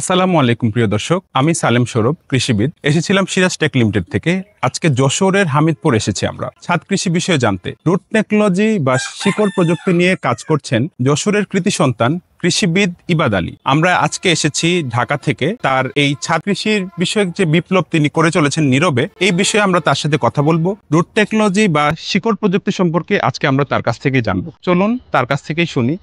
আসসালামু আলাইকুম প্রিয় দর্শক, আমি সালেম সৌরভ, কৃষিবিদ। এসেছিলাম সিরাজ টেক লিমিটেড থেকে। আজকে যশোরের হামিদপুর এসেছি আমরা ছাদ কৃষি বিষয়ে জানতে। রুট টেকনোলজি বা শিকড় প্রযুক্তি নিয়ে কাজ করছেন যশোরের কৃতি সন্তান কৃষিবিদ ইবাদ আলী। আমরা আজকে এসেছি ঢাকা থেকে। তার এই ছাদ কৃষির বিষয়ে যে বিপ্লব তিনি করে চলেছেন নীরবে, এই বিষয়ে আমরা তার সাথে কথা বলবো। রুট টেকনোলজি বা শিকড় প্রযুক্তি সম্পর্কে আজকে আমরা তার কাছ থেকেই জানবো। চলুন তার কাছ থেকেই শুনি।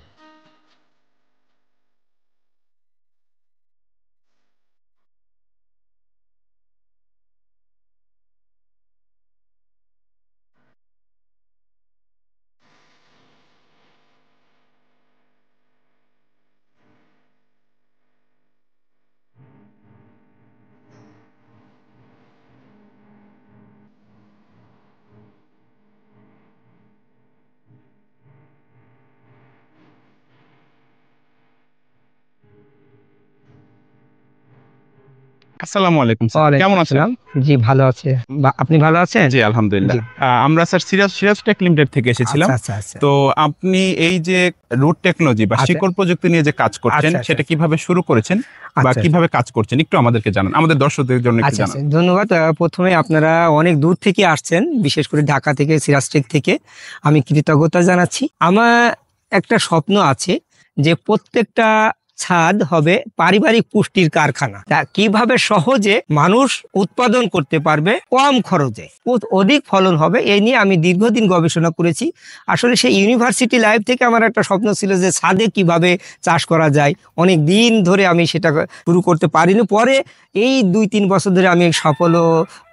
আসসালামু আলাইকুম স্যার, কেমন আছেন? জি, ভালো আছে। আপনি ভালো আছেন? জি আলহামদুলিল্লাহ। জি। আমরা স্যার সিরাজ টেক লিমিটেড থেকে এসেছিলাম। আচ্ছা, আচ্ছা। তো আপনি এই যে রুট টেকনোলজি বা আচ্ছা। শিকড় প্রযুক্তি নিয়ে যে কাজ করছেন, আচ্ছা, আচ্ছা, সেটা কিভাবে শুরু করেছেন বা আচ্ছা। কিভাবে কাজ করছেন একটু আমাদেরকে জানান, আমাদের দর্শকদের জন্য একটু আচ্ছা, জানান। ধন্যবাদ। প্রথমে আপনারা অনেক দূর থেকে আসছেন, বিশেষ করে ঢাকা থেকে, সিরাজ টেক থেকে। আমি কৃতজ্ঞতা জানাচ্ছি। আমার একটা স্বপ্ন আছে যে প্রত্যেকটা ছাদ হবে পারিবারিক পুষ্টির কারখানা। তা কিভাবে সহজে মানুষ উৎপাদন করতে পারবে কম খরচে, অধিক ফলন হবে, এই নিয়ে আমি দীর্ঘদিন গবেষণা করেছি। আসলে সেই ইউনিভার্সিটি লাইফ থেকে আমার একটা স্বপ্ন ছিল যে ছাদে কিভাবে চাষ করা যায়। অনেক দিন ধরে আমি সেটা শুরু করতে পারিনি। পরে এই 2-3 বছর ধরে আমি সাফল্য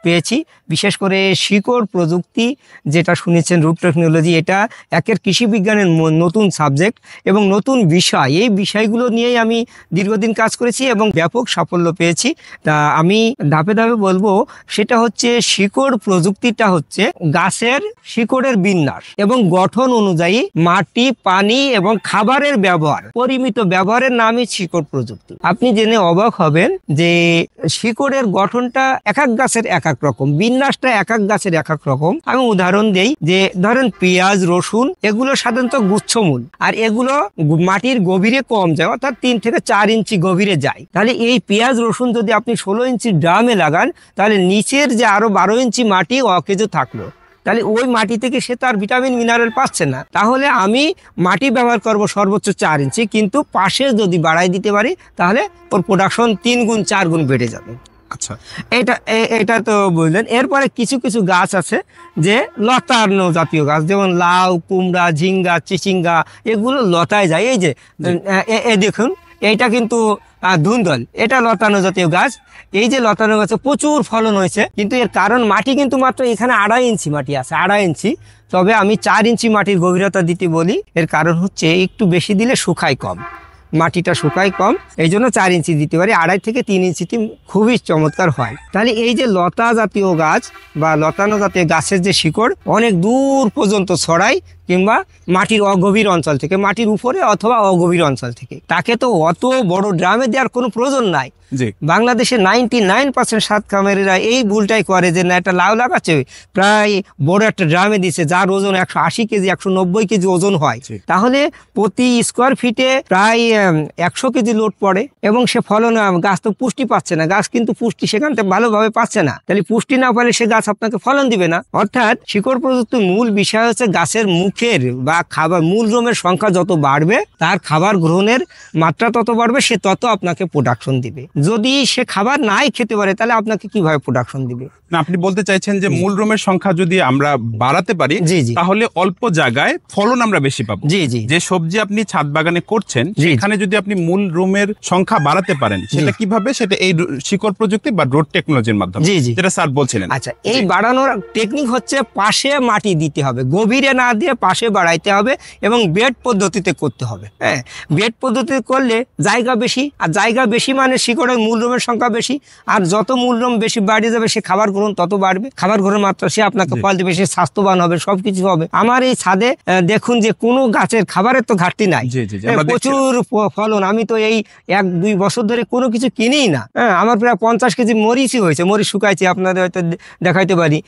পেয়েছি। বিশেষ করে শিকড় প্রযুক্তি, যেটা শুনেছেন রুট টেকনোলজি, এটা একের কৃষি বিজ্ঞানের নতুন সাবজেক্ট এবং নতুন বিষয়। এই বিষয়গুলো নিয়েই আমি দীর্ঘদিন কাজ করেছি এবং ব্যাপক সাফল্য পেয়েছি। তা আমি ধাপে ধাপে বলবো, সেটা হচ্ছে শিকড় প্রযুক্তিটা হচ্ছে গাছের শিকড়ের বিন্যাস এবং গঠন অনুযায়ী মাটি, পানি এবং খাবারের ব্যবহার, পরিমিত ব্যবহারের নামই শিকড় প্রযুক্তি। আপনি জেনে অবাক হবেন যে শিকড়ের গঠনটা এক এক গাছের এক এক রকম, বিন্যাসটা এক এক গাছের এক এক রকম। আমি উদাহরণ দেই যে ধরেন পেঁয়াজ, রসুন, এগুলো সাধারণত গুচ্ছমূল, আর এগুলো মাটির গভীরে কম যায়, অর্থাৎ 3 থেকে 4 ইঞ্চি গভীরে যায়। তাহলে এই পেঁয়াজ, রসুন যদি আপনি 16 ইঞ্চি ড্রামে লাগান, তাহলে নিচের যে আরো 12 ইঞ্চি মাটি অকেজ থাকলো, তাহলে ওই মাটি থেকে সে তার ভিটামিন মিনারেল পাচ্ছে না। তাহলে আমি মাটি ব্যবহার করব সর্বোচ্চ 4 ইঞ্চি, কিন্তু পাশে যদি বাড়াই দিতে পারি তাহলে ওর প্রোডাকশন 3 গুণ 4 গুণ বেড়ে যাবে। আচ্ছা, এটা তো বুঝলেন। এরপরে কিছু কিছু গাছ আছে যে লতানো জাতীয় গাছ, যেমন লাউ, কুমড়া, ঝিঙ্গা, চিচিঙ্গা, এগুলো লতায় যায়। এই যে দেখুন, এইটা কিন্তু ধুন্দল, এটা লতানো জাতীয় গাছ। এই যে লতানো গাছে প্রচুর ফলন হয়েছে, কিন্তু এর কারণ মাটি কিন্তু মাত্র এখানে 2.5 ইঞ্চি মাটি আছে, 2.5 ইঞ্চি। তবে আমি 4 ইঞ্চি মাটির গভীরতা দিতে বলি। এর কারণ হচ্ছে একটু বেশি দিলে শুকায় কম, মাটিটা শুকায় কম, এই জন্য 4 ইঞ্চি দিতে পারি। 2.5 থেকে 3 ইঞ্চিতে খুবই চমৎকার হয়। তাহলে এই যে লতা জাতীয় গাছ বা লতানো জাতীয় গাছের যে শিকড় অনেক দূর পর্যন্ত ছড়ায়, কিংবা মাটির অগভীর অঞ্চল থেকে, মাটির উপরে অথবা অগভীর অঞ্চল থেকে, তাকে তো অত বড় ড্রামে দেওয়ার কোনো প্রয়োজন নাই। বাংলাদেশে 99% সাত খামারিরা এই ভুলটাই করে যে না, একটা লাউ লাগাচ্ছে, প্রায় বড় একটা ড্রামে দিচ্ছে, যার ওজন 180 কেজি, 190 কেজি ওজন হয়। তাহলে প্রতি স্কোয়ার ফিটে প্রায় 100 কেজি লোড পড়ে এবং সে ফলন, গাছ তো পুষ্টি পাচ্ছে না। গাছ কিন্তু পুষ্টি সেখান থেকে ভালোভাবে পাচ্ছে না। তাহলে পুষ্টি না পেলে সে গাছ আপনাকে ফলন দিবে না। অর্থাৎ শিকড় প্রযুক্তির মূল বিষয় হচ্ছে গাছের মুখের বা খাবার, মূল রোমের সংখ্যা যত বাড়বে, তার খাবার গ্রহণের মাত্রা তত বাড়বে, সে তত আপনাকে প্রোডাকশন দিবে। যদি সে খাবার নাই খেতে পারে, তাহলে আপনাকে কিভাবে প্রোডাকশন দিবে? না, আপনি বলতে চাইছেন যে মূল রোমের সংখ্যা যদি আমরা বাড়াতে পারি, তাহলে অল্প জায়গায় ফলন আমরা বেশি পাবো। যে সবজি আপনি ছাদ বাগানে করছেন, সেখানে যদি আপনি মূল রোমের সংখ্যা বাড়াতে পারেন, সেটা কিভাবে? সেটা এই শিকড় প্রযুক্তি বা রুট টেকনোলজির মাধ্যমে, যেটা স্যার বলছিলেন। আচ্ছা, এই বাড়ানোর টেকনিক হচ্ছে পাশে মাটি দিতে হবে, গভীরে না দিয়ে পাশে বাড়াইতে হবে এবং বেড পদ্ধতিতে করতে হবে। হ্যাঁ, বেড পদ্ধতিতে করলে জায়গা বেশি, আর জায়গা বেশি মানে শিকড়ের মূল রোমের সংখ্যা বেশি, আর যত মূল রোম বেশি বাড়ে যাবে, সে খাবার গ্রহণ তত বাড়বে, খাবার গ্রহণ মাত্রা সে আপনাকে ফল দেবে, সে স্বাস্থ্যবান হবে, সবকিছু হবে। আমার এই ছাদে দেখুন যে কোনো গাছের খাবারের তো ঘাটতি নাই, প্রচুর ফলন। আমি তো এই 1-2 বছর ধরে কোনো কিছু কিনেই না। হ্যাঁ, আমার প্রায় 50 কেজি মরিচই হয়েছে। মরিচ শুকাইছি, আপনাদের হয়তো দেখাইতে পারি,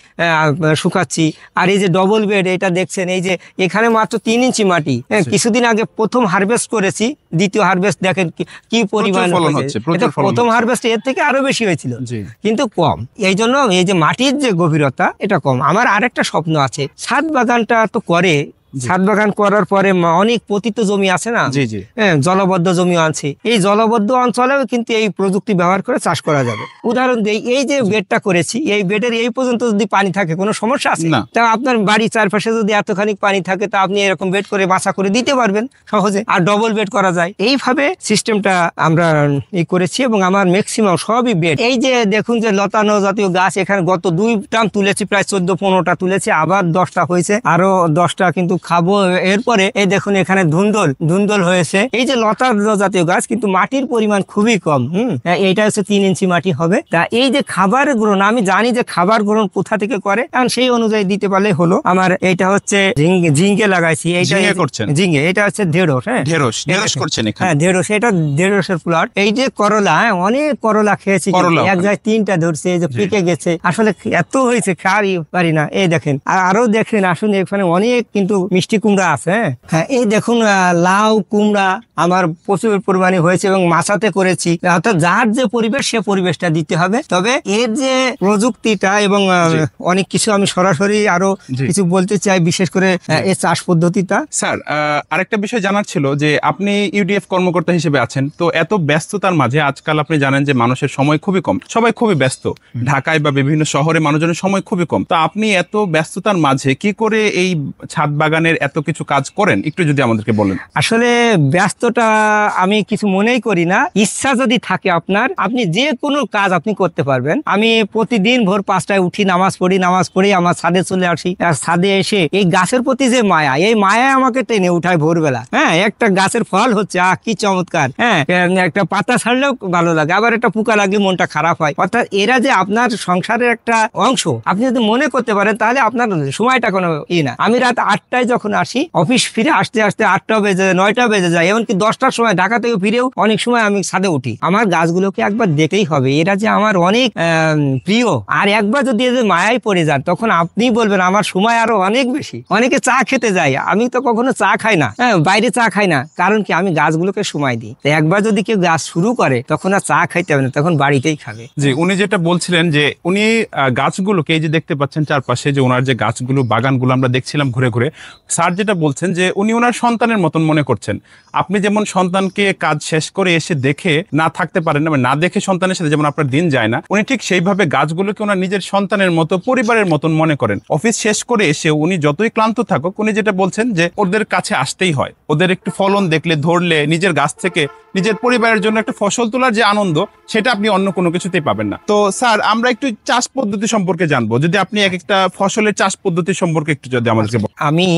শুকাচ্ছি। আর এই যে ডবল বেড, এটা দেখছেন, এই যে এখানে মাত্র 3 ইঞ্চি মাটি। হ্যাঁ, কিছুদিন আগে প্রথম হারভেস্ট করেছি, দ্বিতীয় হারভেস্ট দেখেন কি পরিমাণ ফলন হয়েছে। হচ্ছে, প্রচুর এটা ফলন প্রথম হচ্ছে। হারভেস্ট এর থেকে আরো বেশি হয়েছিল, জি। কিন্তু কম। এই জন্য এই যে মাটির যে গভীরতা এটা কম। আমার আরেকটা স্বপ্ন আছে, ছাদ বাগানটা তো করে, ছাদ বাগান করার পরে অনেক পতিত জমি আছে না, জি জি। হ্যাঁ, জলবদ্ধ জমি আছে, এই জলবদ্ধ অঞ্চলেও কিন্তু এই প্রযুক্তি ব্যবহার করে চাষ করা যাবে। উদাহরণ দিই, এই যে বেডটা করেছি, এই বেডের এই পর্যন্ত যদি পানি থাকে কোনো সমস্যা আছে না। তা আপনার বাড়ির চারপাশে যদি এতখানি পানি থাকে তা আপনি এরকম বেড করে বাসা করে দিতে পারবেন সহজে, আর ডবল বেড করা যায়। এইভাবে সিস্টেমটা আমরা করেছি এবং আমার ম্যাক্সিমাম সবই বেড। এই যে দেখুন যে লতানো জাতীয় গাছ, এখানে গত 2 টার্ম তুলেছি, প্রায় 14-15টা তুলেছি, আবার 10টা হয়েছে, আরো 10টা কিন্তু খাবো। এরপরে এই দেখুন এখানে ধুন্দল হয়েছে। এই যে লতা জাতীয় গাছ, কিন্তু মাটির পরিমাণ খুবই কম। এইটা হচ্ছে 3 ইঞ্চি মাটি হবে। তা এই যে খাবার গ্রহণ, আমি জানি যে খাবার গ্রহণ কোথা থেকে করে, কারণ সেই অনুযায়ী দিতে পারলে হলো। আমার এইটা হচ্ছে ঝিঙ্গে লাগাইছি, এইটা ঝিঙ্গে, এটা হচ্ছে ঢেঁড়স। হ্যাঁ, ঢেঁড়স করছেন এখানে? হ্যাঁ, ঢেঁড়স, এটা ঢেঁড়সের প্লট। এই যে করলা, অনেক করলা খেয়েছি, এক জায়গায় 3টা ধরছে, এই যে পেকে গেছে, আসলে এত হয়েছে খাওয়ারই পারি না। এই দেখেন, আরো দেখেন, আসুন, এখানে অনেক কিন্তু মিষ্টি কুমড়া আছে। হ্যাঁ, এই দেখুন লাউ কুমড়া আমার প্রচুর পরিমাণে হয়েছে এবং মাছাতে করেছি। অর্থাৎ যার যে পরিবেশ, সে পরিবেশটা দিতে হবে। তবে এর যে প্রযুক্তিটা এবং অনেক কিছু আমি সরাসরি আরো কিছু বলতে চাই, বিশেষ করে এই চাষ পদ্ধতিটা। স্যার, আরেকটা বিষয় জানার ছিল যে আপনি ইউডিএফ কর্মকর্তা হিসেবে আছেন, তো এত ব্যস্ততার মাঝে আজকাল আপনি জানেন যে মানুষের সময় খুবই কম, সবাই খুবই ব্যস্ত, ঢাকায় বা বিভিন্ন শহরে মানুষজনের সময় খুবই কম। তো আপনি এত ব্যস্ততার মাঝে কি করে এই ছাদ বাগানের এত কিছু কাজ করেন, একটু যদি আমাদেরকে বলেন। আসলে ব্যস্ততা আমি কিছু মনেই করি না। ইচ্ছা যদি থাকে আপনার, আপনি যে কোনো কাজ আপনি করতে পারবেন। আমি প্রতিদিন ভোর 5টায় উঠি, নামাজ পড়ি, আমার ছাদে চলে আসি। আর ছাদে এসে এই গাছের প্রতি যে মায়া, এই মায়া আমাকে টেনে উঠায় ভোরবেলা। হ্যাঁ, একটা গাছের ফল হচ্ছে, কি চমৎকার। হ্যাঁ, একটা পাতা ছাড়লেও ভালো লাগে, আবার একটা পোকা লাগলে মনটা খারাপ হয়। অর্থাৎ এরা যে আপনার সংসারের একটা অংশ, আপনি যদি মনে করতে পারেন তাহলে আপনার সময়টা কোনো না। আমি রাত 8টায় যখন আসি, অফিস ফিরে আসতে 8টা বেজে যায়, 9টা বেজে যায়, এমনকি 10টার সময় ঢাকা থেকে ফিরেও অনেক সময় আমি ছাদে উঠি। আমার গাছগুলোকে একবার দেখতেই হবে, এরা যে আমার অনেক প্রিয়। আর একবার যদি এদের মায়ায় পড়ে যান, তখন আপনি বলবেন আমার সময় আরো অনেক বেশি। অনেকে চা খেতে যায়, আমি তো কখনো চা খাই না, বাইরে চা খাই না, কারণ কি আমি গাছগুলোকে সময় দিই। একবার যদি কেউ গাছ শুরু করে, তখন আর চা খাইতে হবে না, তখন বাড়িতেই খাবে। জি, উনি যেটা বলছিলেন যে উনি গাছগুলোকে, এই যে দেখতে পাচ্ছেন চারপাশে যে ওনার যে গাছগুলো, বাগানগুলো আমরা দেখছিলাম ঘুরে ঘুরে, স্যার যেটা বলছেন যে উনি ওনার সন্তানের মতন মনে করছেন। আপনি যেমন সন্তানকে কাজ শেষ করে এসে দেখে না থাকতে পারেন না, না দেখে সন্তানের সাথে যেমন আপনার দিন যায় না, উনি ঠিক সেইভাবে গাছগুলোকে ওনার নিজের সন্তানের মতো, পরিবারের মতন মনে করেন। অফিস শেষ করে এসে উনি যতই ক্লান্ত থাকুক, উনি যেটা বলছেন যে ওদের কাছে আসতেই হয়। ওদের একটু ফলন দেখলে, ধরলে, নিজের গাছ থেকে নিজের পরিবারের জন্য একটা ফসল তোলার যে আনন্দ, সেটা আপনি অন্য কোনো কিছুতেই পাবেন না। তো স্যার, আমরা একটু চাষ পদ্ধতি সম্পর্কে জানবো, যদি আপনি এক একটা ফসলের চাষ পদ্ধতি সম্পর্কে একটু যদি আমাদেরকে বলেন। আমি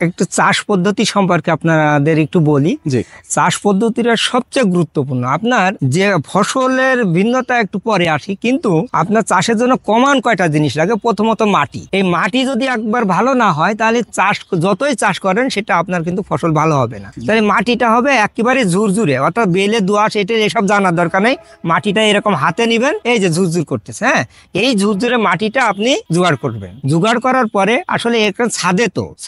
একটু চাষ পদ্ধতি সম্পর্কে আপনাদের একটু বলি। জি। চাষ পদ্ধতিটা সবচেয়ে গুরুত্বপূর্ণ। আপনার যে ফসলের ভিন্নতা একটু পরে আসি, কিন্তু আপনার চাষের জন্য কমন কয়টা জিনিস লাগে। প্রথমত মাটি। এই মাটি যদি একবার ভালো না হয়, তাহলে চাষ যতই চাষ করেন, সেটা আপনার কিন্তু ফসল ভালো হবে না। তাহলে মাটিটা হবে একেবারে ঝুরঝুরে, অর্থাৎ বেলে দোআঁশ, এটা এসব জানার দরকার নেই। মাটিটা এরকম হাতে নিবেন, এই যে ঝুরঝুর করতেছে, হ্যাঁ, এই ঝুরঝুরে মাটিটা আপনি জোগাড় করবেন। জোগাড় করার পরে আসলে এখানে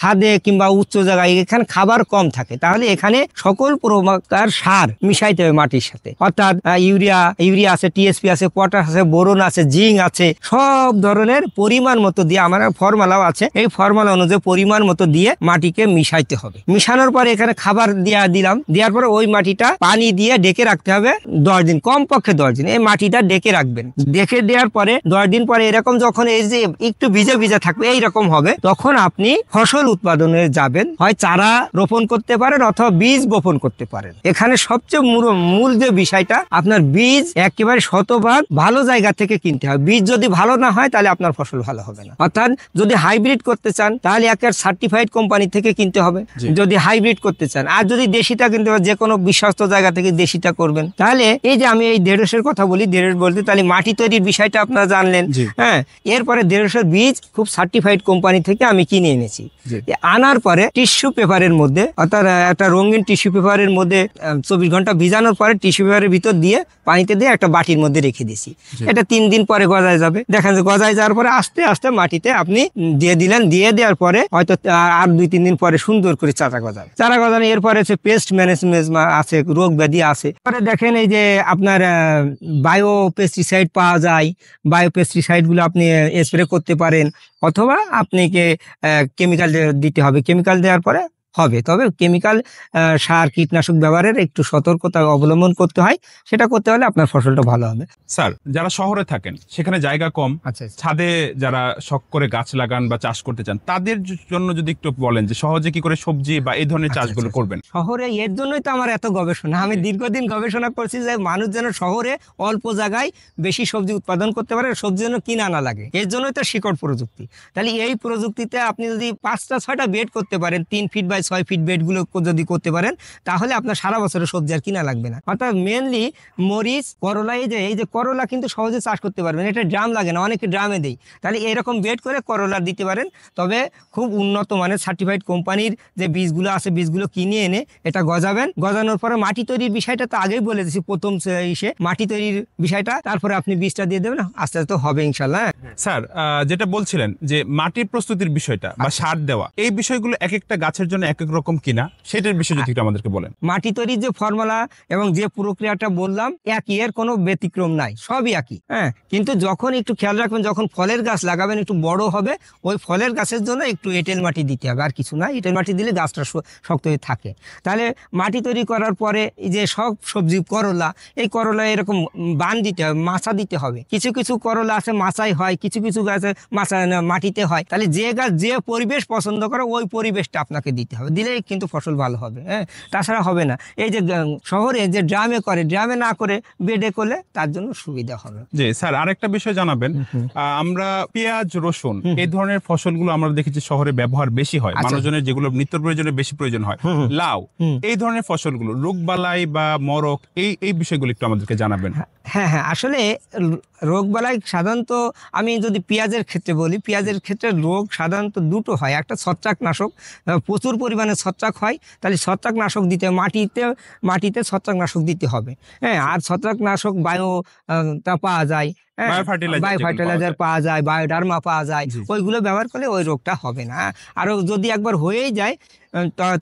ছাদে কিংবা উচ্চ জায়গায় এখানে খাবার কম থাকে, তাহলে এখানে সকল প্রকার সার মিশাইতে হবে মাটির সাথে। অর্থাৎ ইউরিয়া আছে, টিএসপি আছে, পটাশ আছে, বোরন আছে, জিঙ্ক আছে, সব ধরনের পরিমাণ মতো দিয়ে, আমার ফর্মুলাও আছে, এই ফর্মুলা অনুযায়ী পরিমাণ মতো দিয়ে মাটিকে মিশাইতে হবে। মিশানোর পরে এখানে খাবার দিলাম, দেওয়ার পরে ওই মাটিটা পানি দিয়ে ঢেকে রাখতে হবে 10 দিন, কমপক্ষে 10 দিন এই মাটিটা ঢেকে রাখবেন। ঢেকে দেওয়ার পরে 10 দিন পরে এরকম যখন এই যে একটু ভিজে থাকবে, এইরকম হবে, তখন আপনি ফসল উৎপাদনে যাবেন। হয় চারা রোপণ করতে পারেন অথবা বীজ বপন করতে পারেন। এখানে সবচেয়ে মূল যে বিষয়টা, আপনার বীজ একেবারে শতভাগ ভালো জায়গা থেকে কিনতে হবে। বীজ যদি ভালো না হয়, তাহলে আপনার ফসল ভালো হবে না। অর্থাৎ যদি হাইব্রিড করতে চান, তাহলে একেবারে সার্টিফাইড কোম্পানি থেকে কিনতে হবে যদি হাইব্রিড করতে চান। আর যদি দেশিটা কিনতে হবে, যে কোনো বিশ্বস্ত জায়গা থেকে দেশিটা করবেন। তাহলে এই যে আমি এই ঢেঁড়সের কথা বলি, ঢেঁড়স বলতে তাহলে মাটি তৈরির বিষয়টা আপনারা জানলেন। জি। হ্যাঁ, এরপরে ঢেঁড়সের বীজ খুব সার্টিফাইড কোম্পানি থেকে আমি কিনে এনেছি। জি। আনার পরে টিস্যু পেপারের মধ্যে, অর্থাৎ একটা রঙিন টিস্যু পেপারের মধ্যে 24 ঘন্টা ভিজানোর পরে টিস্যু পেপারের ভিতর দিয়ে পানিতে দিয়ে একটা বাটির মধ্যে রেখে দিয়েছি। জি। এটা 3 দিন পরে গজায় যাবে। দেখেন যে গজায় যাওয়ার পরে আস্তে আস্তে মাটিতে আপনি দিয়ে দিলেন, দিয়ে দেওয়ার পরে হয়তো আর 2-3 দিন পরে সুন্দর করে চারা গজায়। চারা গজানো এরপরে পেস্ট ম্যানেজমেন্ট আছে, রোগ ব্যাধি আছে। পরে দেখেন এই যে আপনার বায়ো পেস্টিসাইড পাওয়া যায়, বায়ো পেস্টিসাইড গুলো আপনি স্প্রে করতে পারেন, অথবা আপনাকে কেমিক্যাল দিতে হবে। কেমিক্যাল দেওয়ার পরে হবে, তবে কেমিক্যাল সার কীটনাশক ব্যবহারের একটু সতর্কতা অবলম্বন করতে হয়। সেটা করতে হলে আপনার ফসলটা ভালো হবে। স্যার, যারা শহরে থাকেন, সেখানে জায়গা কম, আচ্ছা, ছাদে যারা শখ করে গাছ লাগান বা চাষ করতে চান, তাদের জন্য যদি একটু বলেন যে সহজে কি করে সবজি বা এই ধরনের চাষগুলো করবেন। শহরে এর জন্যই তো আমার এত গবেষণা। আমি দীর্ঘদিন গবেষণা করছি যে মানুষ যেন শহরে অল্প জায়গায় বেশি সবজি উৎপাদন করতে পারে, সবজি যেন কিনা না লাগে। এর জন্যই তো শিকড় প্রযুক্তি। তাহলে এই প্রযুক্তিতে আপনি যদি 5টা-6টা বেড করতে পারেন, 3 ফিট বাই 6 ফিট বেডগুলো যদি করতে পারেন, তাহলে আপনার সারা বছরের সবজি আর কিনা লাগবে না। অর্থাৎ মেনলি মরিচ, করলা, এই যে করলা কিন্তু সহজে চাষ করতে পারবেন, এটা ড্রাম লাগে না, অনেকে ড্রামে দেয়। তাহলে এরকম বেড করে করলা দিতে পারেন। তবে খুব উন্নত মানের সার্টিফাইড কোম্পানির যে বীজগুলো আছে, বীজগুলো কিনে এনে এটা গজাবেন। গজানোর পরে মাটি তৈরির বিষয়টা তো আগেই বলে দিয়েছি, প্রথম মাটি তৈরির বিষয়টা, তারপরে আপনি বীজটা দিয়ে দেবেন, আস্তে আস্তে হবে ইনশাল্লাহ। স্যার, যেটা বলছিলেন যে মাটির প্রস্তুতির বিষয়টা বা সার দেওয়া, এই বিষয়গুলো এক একটা গাছের জন্য এক এক রকম কিনা, সেটার বিষয়ে যদি একটু আমাদেরকে বলেন। মাটি তৈরির যে ফর্মুলা এবং যে প্রক্রিয়াটা বললাম একই, এর কোনো ব্যতিক্রম নাই, সবই একই। হ্যাঁ, কিন্তু যখন একটু খেয়াল রাখবেন, যখন ফলের গাছ লাগাবেন একটু বড় হবে, ওই ফলের গাছের জন্য একটু এঁটেল মাটি দিতে হবে, আর কিছু না। এঁটেল মাটি দিলে গাছটা শক্ত হয়ে থাকে। তাহলে মাটি তৈরি করার পরে এই যে সব সবজি, করলা, এই করলা এরকম বান দিতে হবে, মাচা দিতে হবে। কিছু কিছু করলা আছে মাচাই হয়, কিছু কিছু গাছে মাচা মাটিতে হয়। তাহলে যে গাছ যে পরিবেশ পছন্দ করে ওই পরিবেশটা আপনাকে দিতে হবে, দিলেই কিন্তু ফসল ভালো হবে। হ্যাঁ, তাছাড়া হবে না। এই যে শহরে যে ড্রামে করে, ড্রামে না করে বেডে করলে তার জন্য সুবিধা হবে। জি স্যার, আরেকটা বিষয় জানাবেন। আমরা পেঁয়াজ, রসুন এই ধরনের ফসলগুলো আমরা দেখেছি শহরে ব্যবহার বেশি হয়, মানুষজনের যেগুলো নিত্য প্রয়োজনে বেশি প্রয়োজন হয়। লাউ, এই ধরনের ফসলগুলো রোগবালাই বা মরক, এই বিষয়গুলো একটু আমাদেরকে জানাবেন। হ্যাঁ হ্যাঁ, আসলে রোগবালাই সাধারণত আমি যদি পেঁয়াজের ক্ষেত্রে বলি, পেঁয়াজের ক্ষেত্রে রোগ সাধারণত দুটো হয়। একটা ছত্রাকনাশক, প্রচুর পরিমাণে ছত্রাক হয়, তাহলে ছত্রাকনাশক দিতে মাটিতে ছত্রাকনাশক দিতে হবে। হ্যাঁ, আর ছত্রাকনাশক তা পাওয়া যায়, বায়ো ফার্টিলাইজার পাওয়া যায়, বায়োডার্মা পাওয়া যায়, ওইগুলো ব্যবহার করলে ওই রোগটা হবে না। আর যদি একবার হয়েই যায়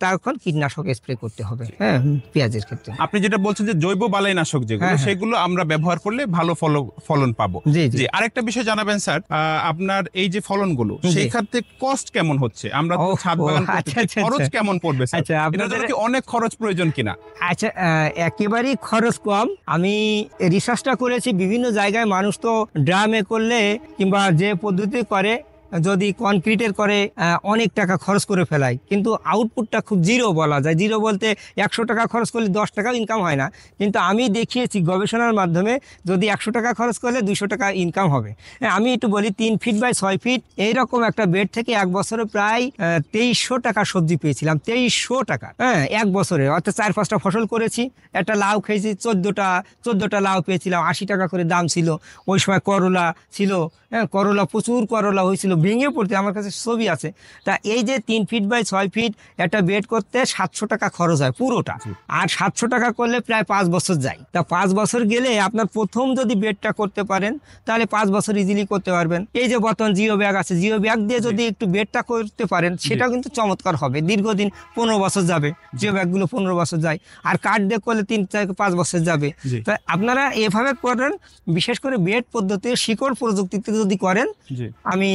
তখন কীটনাশক স্প্রে করতে হবে। হ্যাঁ, পেঁয়াজের ক্ষেত্রে আপনি যেটা বলছেন যে জৈব বালাইনাশক যেগুলো, সেগুলো আমরা ব্যবহার করলে ভালো ফলন পাবো। জি, আরেকটা বিষয় জানাবেন স্যার, আপনার এই যে ফলনগুলো, সেই ক্ষেত্রে কস্ট কেমন হচ্ছে? আমরা তো ছাদ বাগান করতে, খরচ কেমন পড়বে স্যার? আচ্ছা, আপনাদের কি অনেক খরচ প্রয়োজন কিনা? আচ্ছা, একেবারেই খরচ কম। আমি রিসার্চটা করেছি, বিভিন্ন জায়গায় মানুষ তো ড্রামে করলে কিংবা যে পদ্ধতি করে, যদি কনক্রিটের করে অনেক টাকা খরচ করে ফেলায়, কিন্তু আউটপুটটা খুব জিরো বলা যায়। জিরো বলতে 100 টাকা খরচ করলে 10 টাকাও ইনকাম হয় না। কিন্তু আমি দেখিয়েছি গবেষণার মাধ্যমে, যদি 100 টাকা খরচ করলে 200 টাকা ইনকাম হবে। আমি একটু বলি, 3 ফিট বাই 6 ফিট এইরকম একটা বেড থেকে এক বছরে প্রায় 2300 টাকা সবজি পেয়েছিলাম। 2300 টাকা, হ্যাঁ, এক বছরে। অর্থাৎ 4-5টা ফসল করেছি, একটা লাউ খেয়েছি, 14টা লাউ পেয়েছিলাম, 80 টাকা করে দাম ছিল। ওই সময় করলা ছিল, হ্যাঁ, করলা প্রচুর করলা হয়েছিল, ভেঙে পড়তে, আমার কাছে ছবি আছে। তা এই যে 3 ফিট বাই 6 ফিট একটা বেড করতে 700 টাকা খরচ হয় পুরোটা, আর 700 টাকা করলে প্রায় 5 বছর যায়। তা 5 বছর গেলে আপনার প্রথম যদি বেডটা করতে পারেন, তাহলে 5 বছর ইজিলি করতে পারবেন। এই যে বর্তমান জিও ব্যাগ আছে, জিও ব্যাগ দিয়ে যদি একটু বেডটা করতে পারেন, সেটাও কিন্তু চমৎকার হবে। দীর্ঘদিন 15 বছর যাবে, জিও ব্যাগগুলো 15 বছর যায়, আর কাঠ দিয়ে করলে 3-5 বছর যাবে। তো আপনারা এভাবে করেন, বিশেষ করে বেড পদ্ধতি, শিকড় প্রযুক্তিতে যদি করেন, আমি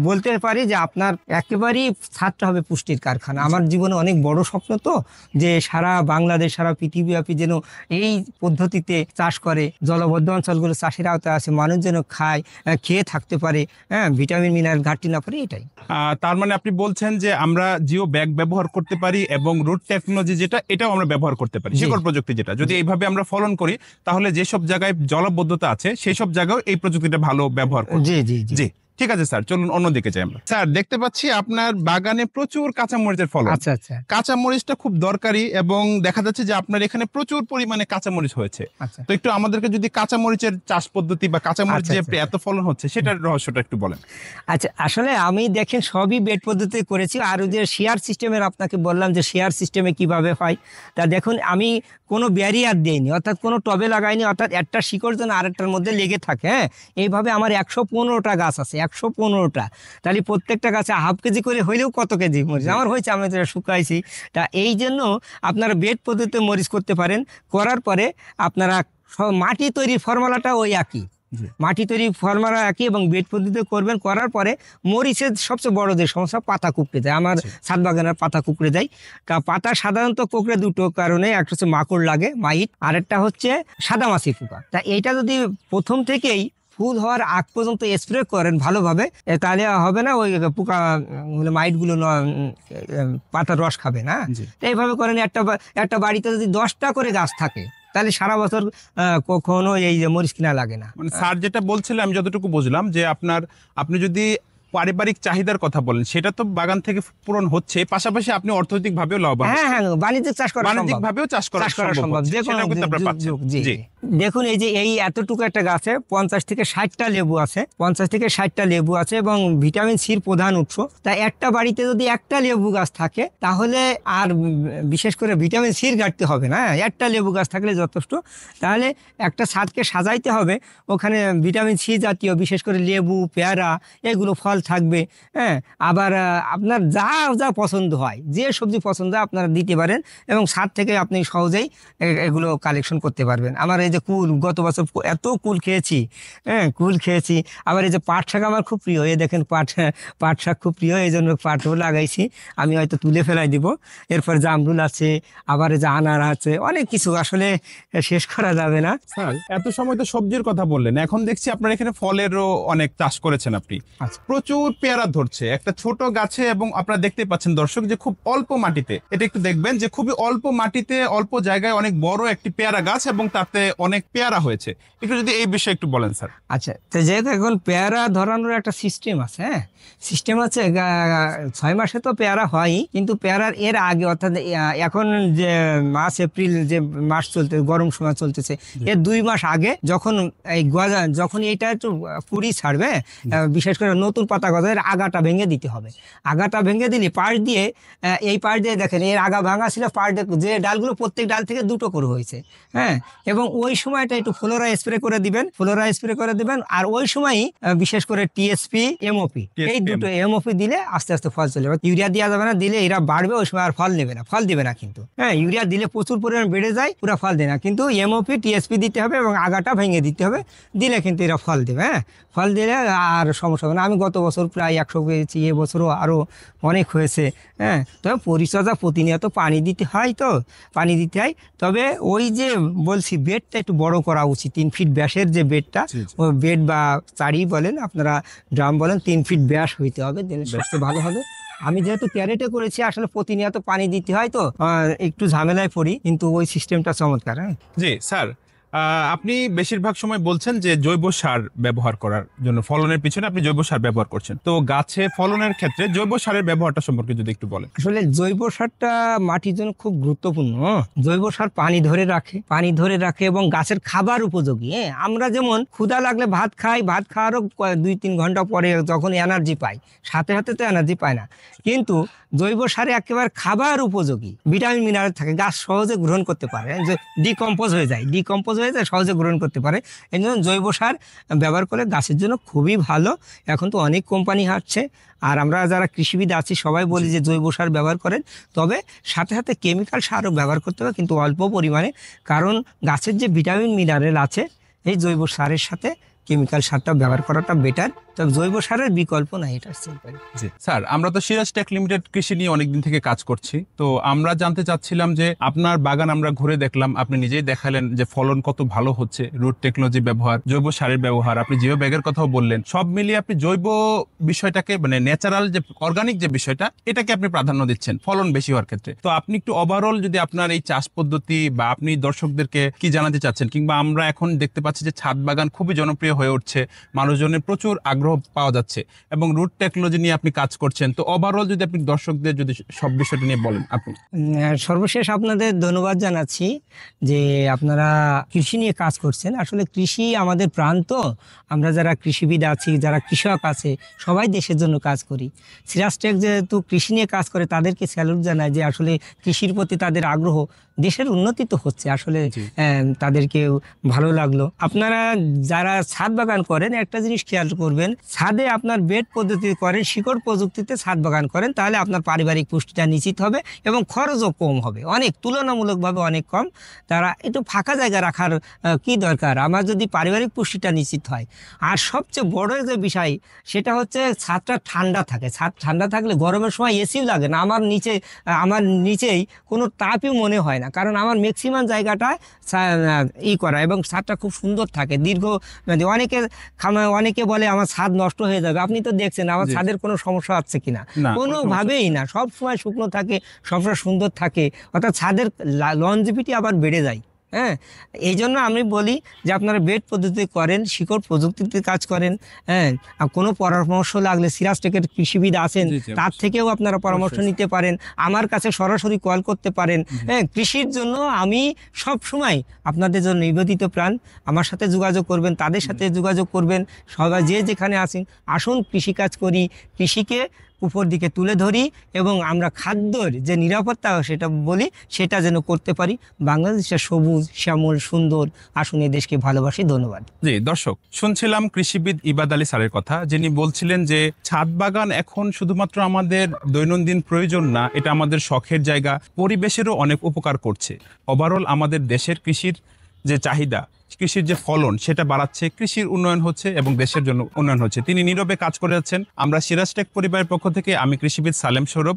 বলতে পারি যে আপনার একেবারেই ছাদটা হবে পুষ্টির কারখানা। আমার জীবনে অনেক বড় স্বপ্ন তো, যে সারা বাংলাদেশ, সারা পৃথিবীব্যাপী যেন এই পদ্ধতিতে চাষ করে, জলবদ্ধ অঞ্চলগুলো চাষের আওতায় আছে, মানুষ যেন খেয়ে থাকতে পারে, হ্যাঁ, ভিটামিন মিনারেল ঘাটতি না পারে, এটাই। তার মানে আপনি বলছেন যে আমরা জিও ব্যাগ ব্যবহার করতে পারি এবং রুট টেকনোলজি যেটা, এটাও আমরা ব্যবহার করতে পারি, শিকড় প্রযুক্তি যেটা, যদি এইভাবে আমরা ফলন করি, তাহলে যেসব জায়গায় জলবদ্ধতা আছে সেই সব জায়গায় এই প্রযুক্তিটা ভালো ব্যবহার করব। জি জি জি। ঠিক আছে স্যার, চলুন অন্যদিকে যাই আমরা। স্যার দেখতে পাচ্ছি আপনার বাগানে প্রচুর কাঁচামরিচের ফলন। আচ্ছা আচ্ছা কাঁচামরিচটা খুব দরকারি এবং দেখা যাচ্ছে যে আপনার এখানে প্রচুর পরিমাণে কাঁচামরিচ হয়েছে। আচ্ছা তো একটু আমাদেরকে যদি কাঁচামরিচের চাষ পদ্ধতি বা কাঁচামরিচ আচ্ছা, যে আচ্ছা। এত ফলন হচ্ছে সেটার রহস্যটা একটু বলেন। আচ্ছা, আসলে আমি দেখেন সবই বেড পদ্ধতি করেছি। আর ওই যে শেয়ার সিস্টেমের আপনাকে বললাম যে শেয়ার সিস্টেমে কিভাবে হয়, তা দেখুন আমি কোনো ব্যারিয়ার দেইনি, অর্থাৎ কোনো টবে লাগাইনি, অর্থাৎ একটা শিকড় যেন আরেকটার মধ্যে লেগে থাকে। হ্যাঁ, এইভাবে আমার 115টা গাছ আছে, 115টা। তাহলে প্রত্যেকটা গাছে হাফ কেজি করে হইলেও কত কেজি মরিচ আমার হয়েছে, আমি যেটা শুকাইছি। তা এই জন্য আপনারা বেড পদ্ধতিতে মরিচ করতে পারেন। করার পরে আপনারা মাটি তৈরির ফর্মুলাটা ওই একই, মাটি তৈরি ফর্মুলা একই এবং বেড পদ্ধতিতে করবেন। করার পরে মরিচের সবচেয়ে বড় যে সমস্যা, পাতা কুকড়ে যায়। আমার ছাদ বাগানের পাতা কুকড়ে যায়। পাতা সাধারণত কুকড়ে দুটো কারণে, একটা হচ্ছে মাকড় লাগে, মাইট, আরেকটা হচ্ছে সাদামাছি পোকা। তা এইটা যদি প্রথম থেকেই ফুল হওয়ার আগ পর্যন্ত স্প্রে করেন ভালোভাবে, তাহলে হবে না ওই পোকা মাইটগুলো পাতার রস খাবে না। তো এইভাবে করেন। একটা বাড়িতে যদি 10টা করে গাছ থাকে তাহলে সারা বছর কখনো এই যে মরিচ কিনা লাগে না। মানে স্যার যেটা বলছিলেন আমি যতটুকু বুঝলাম যে আপনি যদি পারিবারিক চাহিদার কথা বলেন সেটা তো বাগান থেকে পূরণ হচ্ছে, পাশাপাশি আপনি অর্থনৈতিক ভাবেও লাভবান। হ্যাঁ হ্যাঁ, বাণিজ্যিক চাষ করা বাণিজ্যিক ভাবেও চাষ করা সম্ভব। জি। দেখুন এই যে এই এতটুকু একটা গাছে 50 থেকে 60টা লেবু আছে, 50 থেকে 60টা লেবু আছে এবং ভিটামিন সির প্রধান উৎস। তাই একটা বাড়িতে যদি একটা লেবু গাছ থাকে তাহলে আর বিশেষ করে ভিটামিন সির ঘাটতি হবে না। একটা লেবু গাছ থাকলে যথেষ্ট। তাহলে একটা ছাদকে সাজাইতে হবে, ওখানে ভিটামিন সি জাতীয় বিশেষ করে লেবু, পেয়ারা এগুলো ফল থাকবে। হ্যাঁ, আবার আপনার যা যা পছন্দ হয়, যে সবজি পছন্দ হয় আপনারা দিতে পারেন এবং ছাদ থেকে আপনি সহজেই এগুলো কালেকশন করতে পারবেন। আমার এই যে কুল, গত বছর এত কুল খেয়েছি, হ্যাঁ কুল খেয়েছি। আবার এই যে পাট শাক আমার খুব প্রিয়, এই দেখেন পাট শাক খুব প্রিয়, এই জন্য পাটও লাগাইছি। আমি হয়তো তুলে ফেলাই দিব। এরপর জামরুল আছে, আবার এই যে আনার আছে, অনেক কিছু আসলে শেষ করা যাবে না। স্যার এত সময় তো সবজির কথা বললেন, এখন দেখছি আপনার এখানে ফলেরও অনেক চাষ করেছেন আপনি। আচ্ছা। প্রচুর পেয়ারা ধরছে একটা ছোট গাছে এবং আপনারা দেখতে পাচ্ছেন দর্শক যে খুব অল্প মাটিতে, এটা একটু দেখবেন যে খুবই অল্প মাটিতে অল্প জায়গায় অনেক বড় একটি পেয়ারা গাছ এবং তাতে অনেক পেয়ারা হয়েছে। একটু যদি এই বিষয়ে একটু বলেন স্যার। আচ্ছা, তো যেহেতু এখন পেয়ারা ধরানোর একটা সিস্টেম আছে, হ্যাঁ সিস্টেম আছে। 6 মাসে তো পেয়ারা হয়ই, কিন্তু পেয়ারার এর আগে অর্থাৎ এখন যে মার্চ এপ্রিল যে মাস চলতে গরম সময় চলতেছে, এর 2 মাস আগে যখন এই যখন এটা একটু কুড়ি ছাড়বে, বিশেষ করে নতুন পাতা গজার আগাটা ভেঙে দিতে হবে। আগাটা ভেঙে দিলে পাশ দিয়ে এই পাশ দিয়ে দেখেন এর আগা ভাঙা ছিল, পাশ দিয়ে যে ডালগুলো প্রত্যেক ডাল থেকে 2টো করে হয়েছে। হ্যাঁ, এবং ওই সময়টা একটু ফ্লোরা স্প্রে করে দিবেন, আর ওই সময়ই বিশেষ করে টিএসপি, এমওপি, এই দুটো এমওপি দিলে আস্তে আস্তে ফল চলে যাবে। ইউরিয়া দেওয়া যাবে না, দিলে এরা বাড়বে, ওই সময় আর ফল দিবে না কিন্তু। হ্যাঁ, ইউরিয়া দিলে প্রচুর পরিমাণ বেড়ে যায়, পুরো ফল দেয় না। কিন্তু এমওপি, টিএসপি দিতে হবে এবং আগাটা ভেঙে দিতে হবে, দিলে কিন্তু এরা ফল দেবে। হ্যাঁ, ফল দিলে আর সমস্যা হবে না। আমি গত বছর প্রায় 100 পেয়েছি, এবছরও আরও অনেক হয়েছে। হ্যাঁ, তবে পরিচর্যা প্রতিনিয়ত পানি দিতে হয়, তবে ওই যে বলছি বেডটা একটু বড় করা উচিত। 3 ফিট ব্যাসের যে বেডটা, ওই বেড বা চারি বলেন আপনারা, ড্রাম বলেন, 3 ফিট ব্যাস হইতে হবে, দিলে সবচেয়ে ভালো হবে। আমি যেহেতু ক্যারেটে করেছি, আসলে প্রতিনিয়ত পানি দিতে হয়, তো একটু ঝামেলায় পড়ি, কিন্তু ওই সিস্টেমটা চমৎকার। হ্যাঁ জি স্যার, আপনি বেশিরভাগ সময় বলছেন যে জৈব সার ব্যবহার করার জন্য, ফলনের পিছনে আপনি জৈব সার ব্যবহার করছেন। তো গাছে ফলনের ক্ষেত্রে জৈব সারের ব্যবহারটা সম্পর্কে যদি একটু বলেন। আসলে জৈব সারটা মাটির জন্য খুব গুরুত্বপূর্ণ। জৈব সার পানি ধরে রাখে এবং গাছের খাবার উপযোগী। হ্যাঁ, আমরা যেমন ক্ষুধা লাগলে ভাত খাই, ভাত খাওয়ারও 2-3 ঘন্টা পরে যখন এনার্জি পাই, সাথে সাথে তো এনার্জি পায় না। কিন্তু জৈব সারে একেবারে খাবার উপযোগী, ভিটামিন মিনারেল থাকে, গাছ সহজে গ্রহণ করতে পারে, ডিকম্পোজ হয়ে যায়, সহজে গ্রহণ করতে পারে। এই জন্য জৈব সার ব্যবহার করলে গাছের জন্য খুবই ভালো। এখন তো অনেক কোম্পানি আসছে, আর আমরা যারা কৃষিবিদ আছি সবাই বলি যে জৈব সার ব্যবহার করেন, তবে সাথে সাথে কেমিক্যাল সারও ব্যবহার করতে হবে, কিন্তু অল্প পরিমাণে। কারণ গাছের যে ভিটামিন মিনারেল আছে, এই জৈব সারের সাথে কেমিক্যাল সারটা ব্যবহার করাটা বেটার, তবে জৈব সারের বিকল্প নাই, এটা সিম্পল। জি স্যার, আমরা তো সিরাজ টেক লিমিটেড কৃষি নিয়ে অনেকদিন থেকে কাজ করছি। তো আমরা জানতে চাচ্ছিলাম যে আপনার বাগান আমরা ঘুরে দেখলাম, আপনি নিজেই দেখালেন যে ফলন কত ভালো হচ্ছে, রুট টেকনোলজি ব্যবহার, জৈব সারের ব্যবহার, আপনি জিও ব্যাগের কথাও বললেন। সব মিলিয়ে আপনি জৈব বিষয়টাকে, মানে ন্যাচারাল যে অর্গানিক যে বিষয়টা, এটাকে আপনি প্রাধান্য দিচ্ছেন ফলন বেশি হওয়ার ক্ষেত্রে। তো আপনি একটু ওভারঅল যদি আপনার এই চাষ পদ্ধতি বা আপনি দর্শকদেরকে কি জানাতে চাচ্ছেন, কিংবা আমরা এখন দেখতে পাচ্ছি যে ছাদ বাগান খুবই জনপ্রিয় হয়ে উঠছে, মানুষজনের প্রচুর আগ্রহ আগ্রহ পাওয়া যাচ্ছে এবং রুট টেকনোলজি নিয়ে আপনি কাজ করছেন, তো ওভারঅল যদি আপনি দর্শকদের যদি সব বিষয়টা নিয়ে বলেন আপনি। সর্বশেষ আপনাদের ধন্যবাদ জানাচ্ছি যে আপনারা কৃষি নিয়ে কাজ করছেন। আসলে কৃষি আমাদের প্রাণ, তো আমরা যারা কৃষিবিদ আছি, যারা কৃষক আছে, সবাই দেশের জন্য কাজ করি। সিরাজটেক যেহেতু কৃষি নিয়ে কাজ করে, তাদেরকে স্যালুট জানাই যে আসলে কৃষির প্রতি তাদের আগ্রহ, দেশের উন্নতি তো হচ্ছে আসলে। তাদেরকে ভালো লাগলো। আপনারা যারা ছাদ বাগান করেন, একটা জিনিস খেয়াল করবেন, ছাদে আপনার বেড পদ্ধতি করেন, শিকড় প্রযুক্তিতে ছাদ বাগান করেন, তাহলে আপনার পারিবারিক পুষ্টিটা নিশ্চিত হবে এবং খরচও কম হবে, অনেক তুলনামূলকভাবে অনেক কম। তারা একটু ফাঁকা জায়গা রাখার কি দরকার, আমার যদি পারিবারিক পুষ্টিটা নিশ্চিত হয়। আর সবচেয়ে বড় যে বিষয় সেটা হচ্ছে ছাদটা ঠান্ডা থাকে। ছাদ ঠান্ডা থাকলে গরমের সময় এসিও লাগে না। আমার নিচেই কোনো তাপই মনে হয় না, কারণ আমার ম্যাক্সিমাম জায়গাটা করা, এবং ছাদটা খুব সুন্দর থাকে দীর্ঘ। অনেকে বলে আমার ছাদ নষ্ট হয়ে যাবে, আপনি তো দেখছেন আমার ছাদের কোনো সমস্যা আছে কিনা, কোনোভাবেই না। সব সময় শুকনো থাকে, সবসময় সুন্দর থাকে, অর্থাৎ ছাদের লনজিভিটি আবার বেড়ে যায়। হ্যাঁ, এই জন্য আমি বলি যে আপনারা বেড পদ্ধতি করেন, শিকড় প্রযুক্তিতে কাজ করেন। হ্যাঁ, আর কোনো পরামর্শ লাগলে সিরাজটেকের কৃষিবিদ আছেন, তার থেকেও আপনারা পরামর্শ নিতে পারেন, আমার কাছে সরাসরি কল করতে পারেন। হ্যাঁ, কৃষির জন্য আমি সব সময় আপনাদের জন্য নিবেদিত প্রাণ। আমার সাথে যোগাযোগ করবেন, তাদের সাথে যোগাযোগ করবেন, সবাই যে যেখানে আছেন আসুন, কৃষিকাজ করি, কৃষিকে উপর দিকে তুলে ধরি এবং আমরা খাদ্যর যে নিরাপত্তা সেটা বলি, সেটা যেন করতে পারি। বাংলাদেশটা সবুজ শ্যামল সুন্দর, আসুন এই দেশকে ভালোবাসি। ধন্যবাদ। জি দর্শক, শুনছিলাম কৃষিবিদ ইবাদ আলী স্যারের কথা, যিনি বলছিলেন যে ছাদ বাগান এখন শুধুমাত্র আমাদের দৈনন্দিন প্রয়োজন না, এটা আমাদের শখের জায়গা, পরিবেশেরও অনেক উপকার করছে। ওভারঅল আমাদের দেশের কৃষির যে চাহিদা, কৃষির যে ফলন সেটা বাড়াচ্ছে, কৃষির উন্নয়ন হচ্ছে এবং দেশের জন্য উন্নয়ন হচ্ছে। তিনি নীরবে কাজ করে যাচ্ছেন। আমরা সিরাজটেক পরিবারের পক্ষ থেকে, আমি কৃষিবিদ সালেম সৌরভ,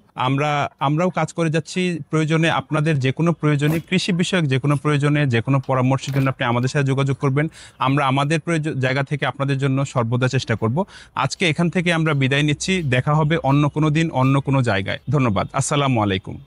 আমরাও কাজ করে যাচ্ছি। প্রয়োজনে আপনাদের যে কোনো প্রয়োজনে, কৃষি বিষয়ক যে কোনো প্রয়োজনে, যে কোনো পরামর্শের জন্য আপনি আমাদের সাথে যোগাযোগ করবেন। আমরা আমাদের জায়গা থেকে আপনাদের জন্য সর্বদা চেষ্টা করব। আজকে এখান থেকে আমরা বিদায় নিচ্ছি। দেখা হবে অন্য কোনো দিন, অন্য কোনো জায়গায়। ধন্যবাদ। আসসালামু আলাইকুম।